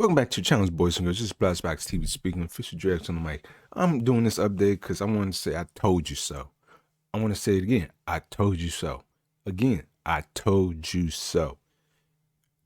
Welcome back to the channel, boys and girls. This is BlastBoxx TV speaking, Officialdregs on the mic. I'm doing this update because I want to say I told you so. I want to say it again. I told you so. Again, I told you so.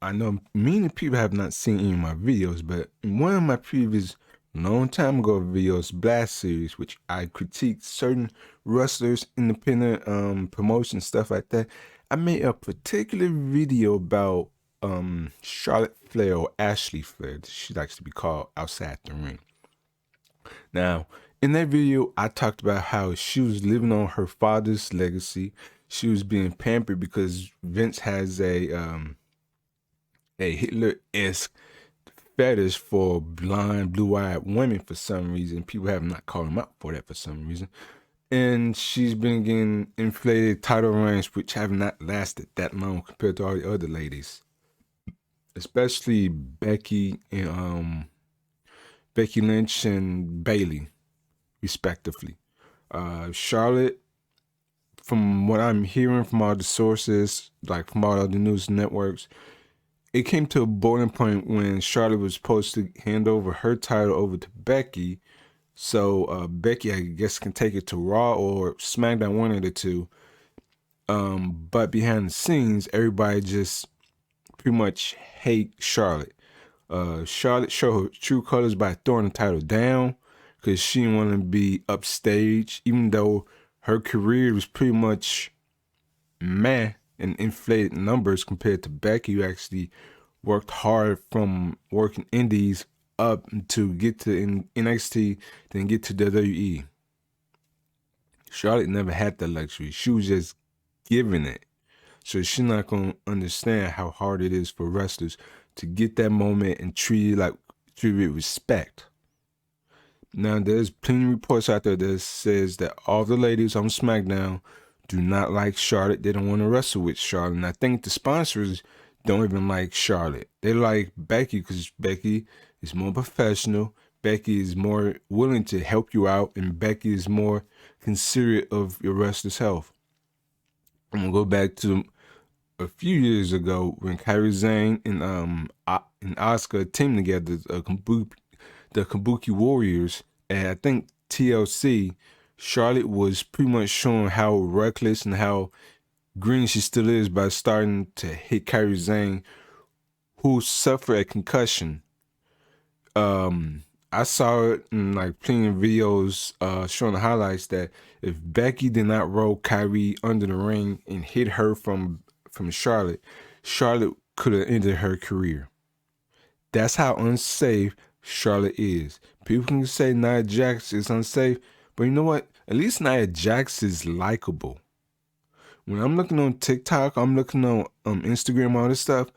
I know many people have not seen any of my videos, but in one of my previous long time ago videos, Blast series, which I critiqued certain wrestlers, independent promotion, stuff like that, I made a particular video about Charlotte Flair, or Ashley Flair, she likes to be called, outside the ring. Now, in that video, I talked about how she was living on her father's legacy. She was being pampered because Vince has a Hitler-esque fetish for blonde, blue-eyed women for some reason. People have not called him out for that for some reason. And she's been getting inflated title reigns, which have not lasted that long compared to all the other ladies, especially Becky and Becky Lynch and Bailey, respectively. Charlotte, from what I'm hearing from all the sources, like from all the news networks, it came to a boiling point when Charlotte was supposed to hand over her title over to Becky, so Becky, I guess, can take it to Raw or SmackDown, one of the two. But behind the scenes, everybody just pretty much hate Charlotte. Charlotte showed her true colors by throwing the title down because she didn't want to be upstage, even though her career was pretty much meh and inflated numbers compared to Becky, who actually worked hard from working indies up to get to NXT, then get to WWE. Charlotte never had that luxury. She was just given it. So she's not going to understand how hard it is for wrestlers to get that moment and treat it with respect. Now, there's plenty of reports out there that says that all the ladies on SmackDown do not like Charlotte. They don't want to wrestle with Charlotte. And I think the sponsors don't even like Charlotte. They like Becky because Becky is more professional. Becky is more willing to help you out. And Becky is more considerate of your wrestler's health. I'm going to go back to a few years ago when Kairi Sane and Asuka teamed together, the Kabuki Warriors, and I think TLC. Charlotte was pretty much showing how reckless and how green she still is by starting to hit Kairi Sane, who suffered a concussion. I saw it in like plenty of videos showing the highlights that if Becky did not roll Kairi under the ring and hit her from Charlotte, Charlotte could have ended her career. That's how unsafe Charlotte is. People can say Nia Jax is unsafe, but you know what? At least Nia Jax is likable. When I'm looking on TikTok, I'm looking on Instagram, all this stuff,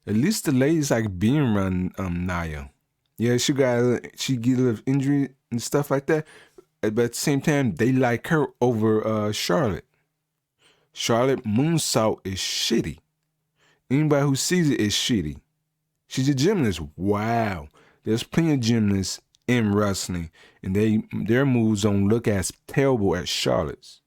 at least the ladies like being around Nia. Yeah, she get a little injury and stuff like that, but at the same time, they like her over Charlotte. Charlotte moonsault is shitty. Anybody who sees it is shitty. She's a gymnast. Wow. There's plenty of gymnasts in wrestling, and their moves don't look as terrible as Charlotte's.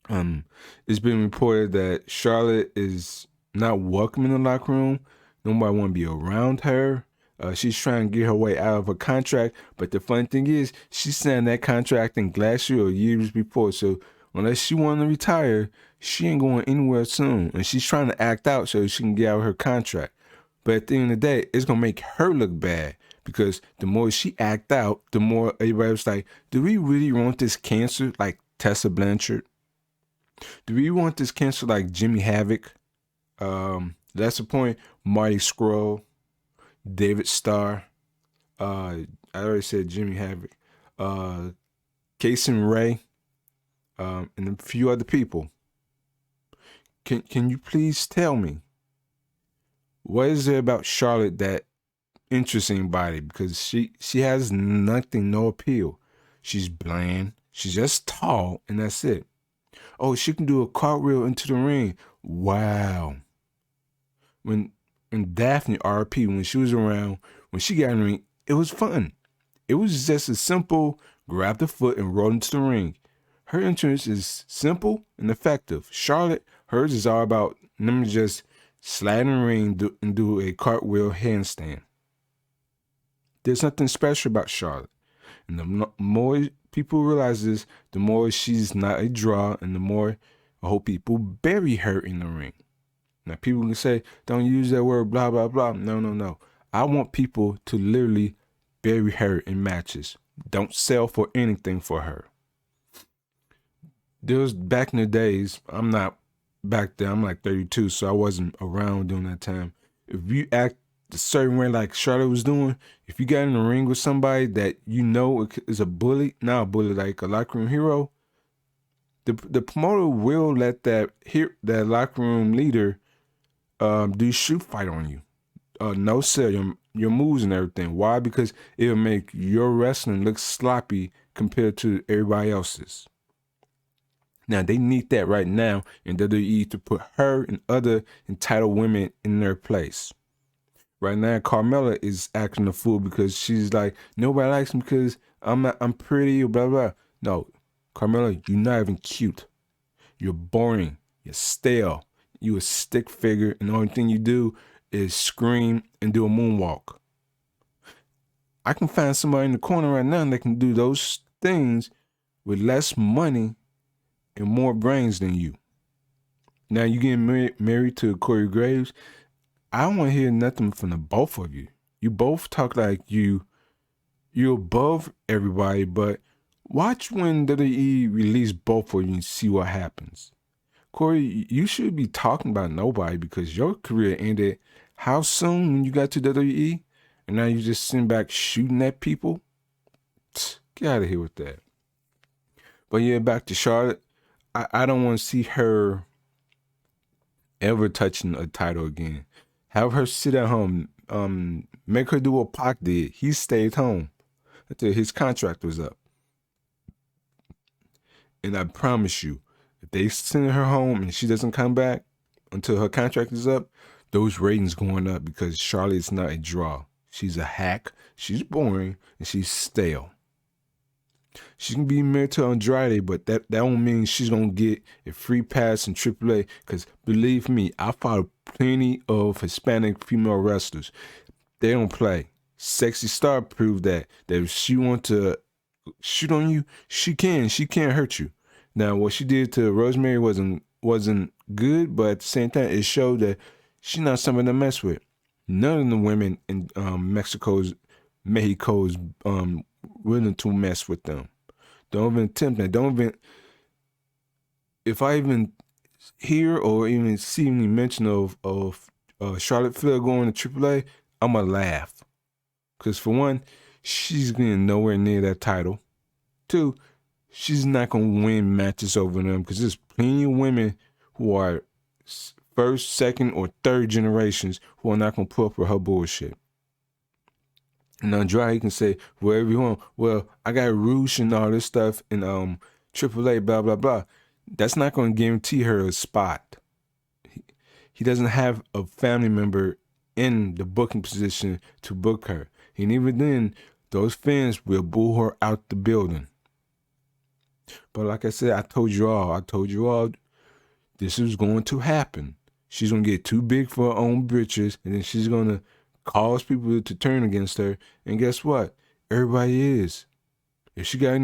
It's been reported that Charlotte is not welcome in the locker room. Nobody want to be around her. She's trying to get her way out of her contract, but the funny thing is, she signed that contract in last year or years before, so unless she want to retire, she ain't going anywhere soon, and she's trying to act out so she can get out of her contract. But at the end of the day, it's going to make her look bad because the more she act out, the more everybody was like, do we really want this cancer like Tessa Blanchard? Do we want this cancer like Jimmy Havoc? That's the point. Marty Scurll, David Starr. I already said Jimmy Havoc. Cason Ray, and a few other people. Can you please tell me, what is it about Charlotte that interests anybody? Because she has nothing, no appeal. She's bland. She's just tall, and that's it. Oh, she can do a cartwheel into the ring. Wow. When Daphne RP, when she was around, when she got in the ring, it was fun. It was just a simple grab the foot and roll into the ring. Her entrance is simple and effective. Charlotte, hers is all about, let me just slide in the ring, and do a cartwheel handstand. There's nothing special about Charlotte. And the more people realize this, the more she's not a draw, and the more I hope people bury her in the ring. Now, people can say, don't use that word, blah, blah, blah. No. I want people to literally bury her in matches. Don't sell for anything for her. There was back in the days, I'm not back then, I'm like 32, so I wasn't around during that time. If you act a certain way like Charlotte was doing, if you got in the ring with somebody that you know is a bully, not a bully, like a locker room hero, the promoter will let that locker room leader do shoot fight on you. No sell your moves and everything. Why? Because it'll make your wrestling look sloppy compared to everybody else's. Now, they need that right now in WWE to put her and other entitled women in their place. Right now, Carmella is acting a fool because she's like, nobody likes me because I'm pretty or blah, blah. No, Carmella, you're not even cute. You're boring. You're stale. You a stick figure, and the only thing you do is scream and do a moonwalk. I can find somebody in the corner right now that can do those things with less money and more brains than you. Now you getting married to Corey Graves. I don't want to hear nothing from the both of you. You both talk like you're above everybody, but watch when WWE release both of you and see what happens. Corey, you should be talking about nobody because your career ended how soon when you got to WWE, and now you just sitting back shooting at people? Get out of here with that. But yeah, back to Charlotte. I don't want to see her ever touching a title again. Have her sit at home. Make her do what Pac did. He stayed home until his contract was up. And I promise you, if they send her home and she doesn't come back until her contract is up, those ratings going up because Charlotte's not a draw. She's a hack, she's boring, and she's stale. She can be married to Andrade, but that don't mean she's going to get a free pass in AAA because believe me, I followed plenty of Hispanic female wrestlers. They don't play. Sexy Star proved that if she wants to shoot on you, she can. She can't hurt you. Now, what she did to Rosemary wasn't good, but at the same time, it showed that she's not someone to mess with. None of the women in Mexico's willing to mess with them. Don't even attempt that. Don't even. If I even hear or even see any mention of Charlotte Flair going to AAA, I'ma laugh. Because for one, she's getting nowhere near that title. Two, she's not gonna win matches over them because there's plenty of women who are first, second, or third generations who are not gonna put up with her bullshit. And Andrade can say wherever you want, well, I got Rouge and all this stuff in AAA, blah, blah, blah. That's not going to guarantee her a spot. He doesn't have a family member in the booking position to book her. And even then, those fans will boo her out the building. But like I said, I told you all, this is going to happen. She's going to get too big for her own britches, and then she's going to cause people to turn against her, and guess what? Everybody is. If she got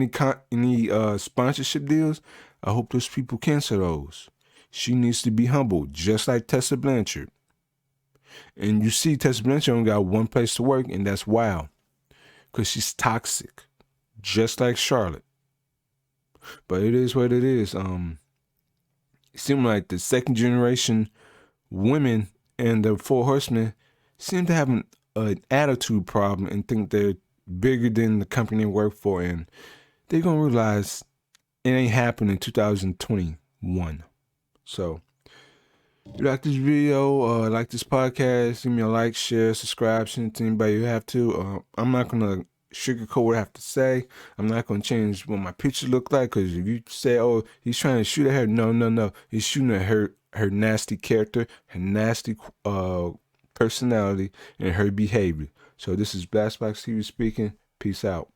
any sponsorship deals, I hope those people cancel those. She needs to be humble, just like Tessa Blanchard. And you see, Tessa Blanchard only got one place to work, and that's WoW, because she's toxic, just like Charlotte. But it is what it is. It seems like the second generation women and the Four Horsemen seem to have an attitude problem and think they're bigger than the company they work for, and they're gonna realize it ain't happening in 2021. So if you like this video, like this podcast, give me a like, share, subscribe, send it to anybody you have to. I'm not gonna sugarcoat what I have to say. I'm not gonna change what my picture look like, because if you say, oh, he's trying to shoot at her, no, he's shooting at her nasty character, her nasty personality, and her behavior. So this is BlastBoxx TV speaking. Peace out.